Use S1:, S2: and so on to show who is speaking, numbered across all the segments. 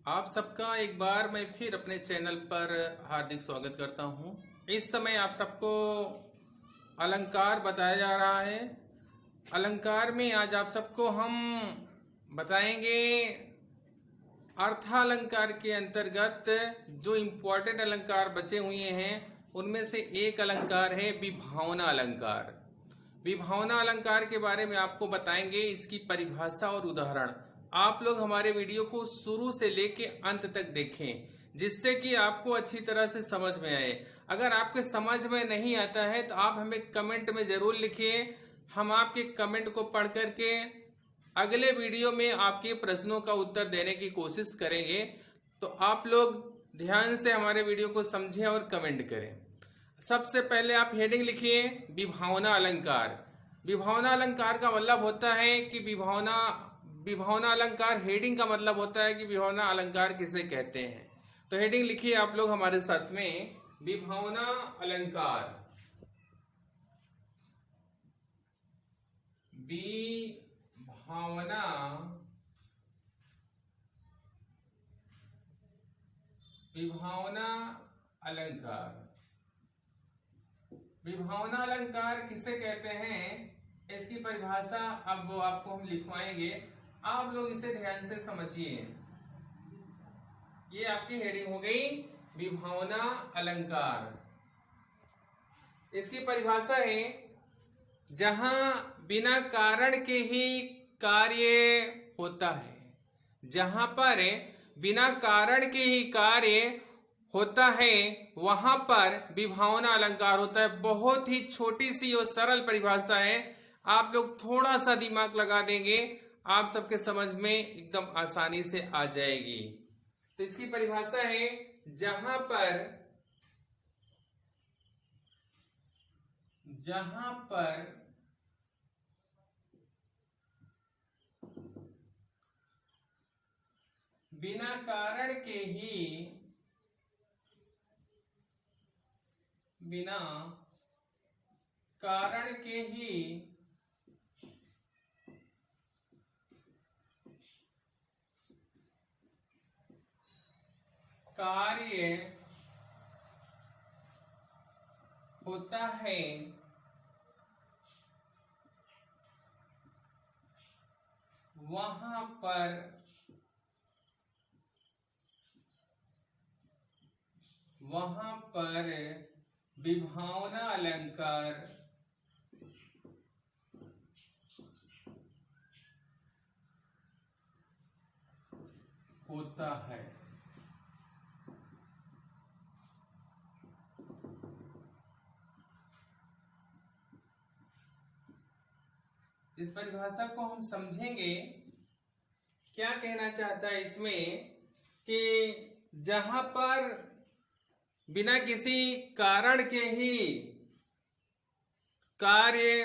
S1: आप सबका एक बार मैं फिर अपने चैनल पर हार्दिक स्वागत करता हूं। इस समय आप सबको अलंकार बताया जा रहा है। अलंकार में आज आप सबको हम बताएंगे अर्थालंकार के अंतर्गत जो इम्पोर्टेंट अलंकार बचे हुए हैं उनमें से एक अलंकार है विभावना अलंकार। विभावना अलंकार के बारे में आपको बताएंगे, इसकी परिभाषा और उदाहरण। आप लोग हमारे वीडियो को शुरू से लेके अंत तक देखें जिससे कि आपको अच्छी तरह से समझ में आए। अगर आपके समझ में नहीं आता है तो आप हमें कमेंट में जरूर लिखिए। हम आपके कमेंट को पढ़ करके अगले वीडियो में आपके प्रश्नों का उत्तर देने की कोशिश करेंगे। तो आप लोग ध्यान से हमारे वीडियो को समझें और कमेंट करें। सबसे पहले आप हेडिंग लिखिए विभावना अलंकार। विभावना अलंकार का मतलब होता है कि विभावना अलंकार, हेडिंग का मतलब होता है कि विभावना अलंकार किसे कहते हैं। तो हेडिंग लिखिए आप लोग हमारे साथ में, विभावना अलंकार। विभावना विभावना अलंकार। विभावना अलंकार किसे कहते हैं, इसकी परिभाषा अब आपको हम लिखवाएंगे। आप लोग इसे ध्यान से समझिए। ये आपकी हेडिंग हो गई विभावना अलंकार। इसकी परिभाषा है जहां बिना कारण के ही कार्य होता है। जहां पर बिना कारण के ही कार्य होता है वहां पर विभावना अलंकार होता है। बहुत ही छोटी सी और सरल परिभाषा है। आप लोग थोड़ा सा दिमाग लगा देंगे, आप सबके समझ में एकदम आसानी से आ जाएगी। तो इसकी परिभाषा है जहां पर बिना कारण के ही कार्य होता है वहां पर विभावना अलंकार होता है। इस परिभाषा को हम समझेंगे। क्या कहना चाहता है इसमें कि जहां पर बिना किसी कारण के ही कार्य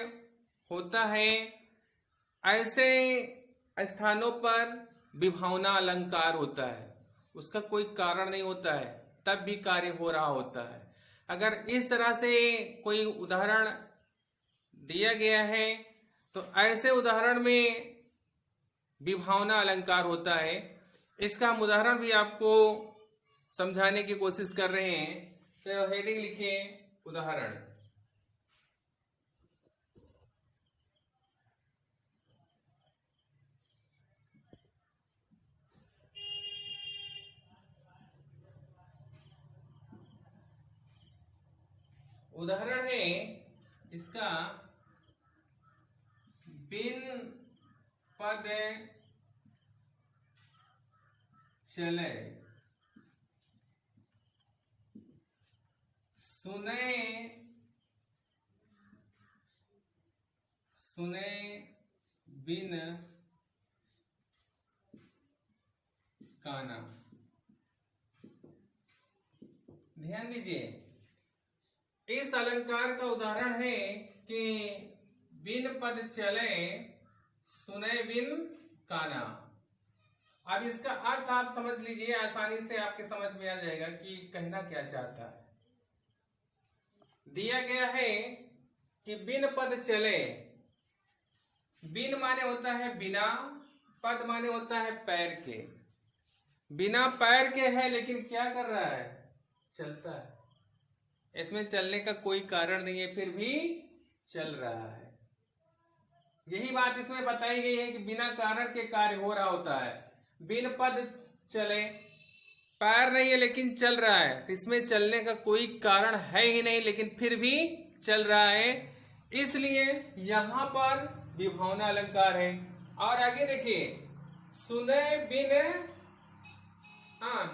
S1: होता है, ऐसे स्थानों पर विभावना अलंकार होता है। उसका कोई कारण नहीं होता है तब भी कार्य हो रहा होता है। अगर इस तरह से कोई उदाहरण दिया गया है तो ऐसे उदाहरण में विभावना अलंकार होता है। इसका हम उदाहरण भी आपको समझाने की कोशिश कर रहे हैं। तो हेडिंग लिखिए उदाहरण। उदाहरण है इसका, बिन पद चले सुने बिन काना। ध्यान दीजिए, इस अलंकार का उदाहरण है कि बिन पद चले सुने बिन काना। अब इसका अर्थ आप समझ लीजिए, आसानी से आपके समझ में आ जाएगा कि कहना क्या चाहता है। दिया गया है कि बिन पद चले। बिन माने होता है बिना, पद माने होता है पैर के। बिना पैर के है लेकिन क्या कर रहा है, चलता है। इसमें चलने का कोई कारण नहीं है फिर भी चल रहा है। यही बात इसमें बताई गई है कि बिना कारण के कार्य हो रहा होता है। बिन पद चले, पैर नहीं है लेकिन चल रहा है, तो इसमें चलने का कोई कारण है ही नहीं लेकिन फिर भी चल रहा है, इसलिए यहां पर विभावना अलंकार है। और आगे देखिए, सुने बिन,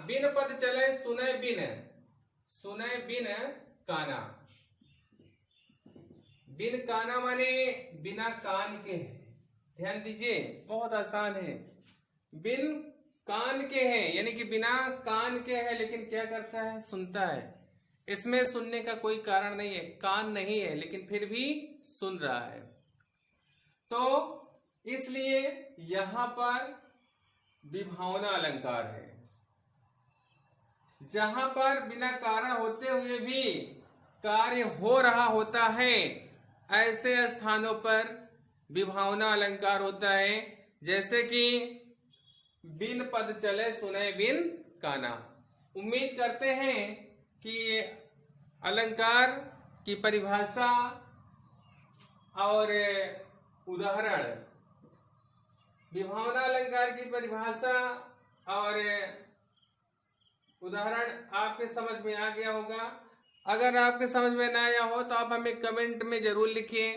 S1: बिन पद चले सुने बिन काना। बिन काना माने बिना कान के है। ध्यान दीजिए, बहुत आसान है। बिन कान के है यानी कि बिना कान के है लेकिन क्या करता है, सुनता है। इसमें सुनने का कोई कारण नहीं है, कान नहीं है लेकिन फिर भी सुन रहा है। तो इसलिए यहां पर विभावना अलंकार है। जहां पर बिना कारण होते हुए भी कार्य हो रहा होता है, ऐसे स्थानों पर विभावना अलंकार होता है। जैसे कि बिन पद चले सुने बिन काना। उम्मीद करते हैं कि अलंकार की परिभाषा और उदाहरण, विभावना अलंकार की परिभाषा और उदाहरण आपके समझ में आ गया होगा। अगर आपके समझ में ना आया हो तो आप हमें कमेंट में जरूर लिखिए,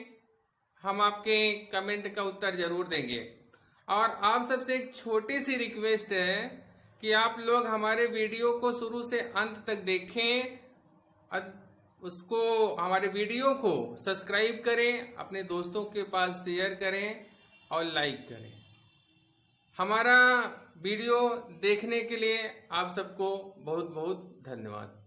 S1: हम आपके कमेंट का उत्तर जरूर देंगे। और आप सबसे एक छोटी सी रिक्वेस्ट है कि आप लोग हमारे वीडियो को शुरू से अंत तक देखें, उसको, हमारे वीडियो को सब्सक्राइब करें, अपने दोस्तों के पास शेयर करें और लाइक करें। हमारा वीडियो देखने के लिए आप सबको बहुत बहुत धन्यवाद।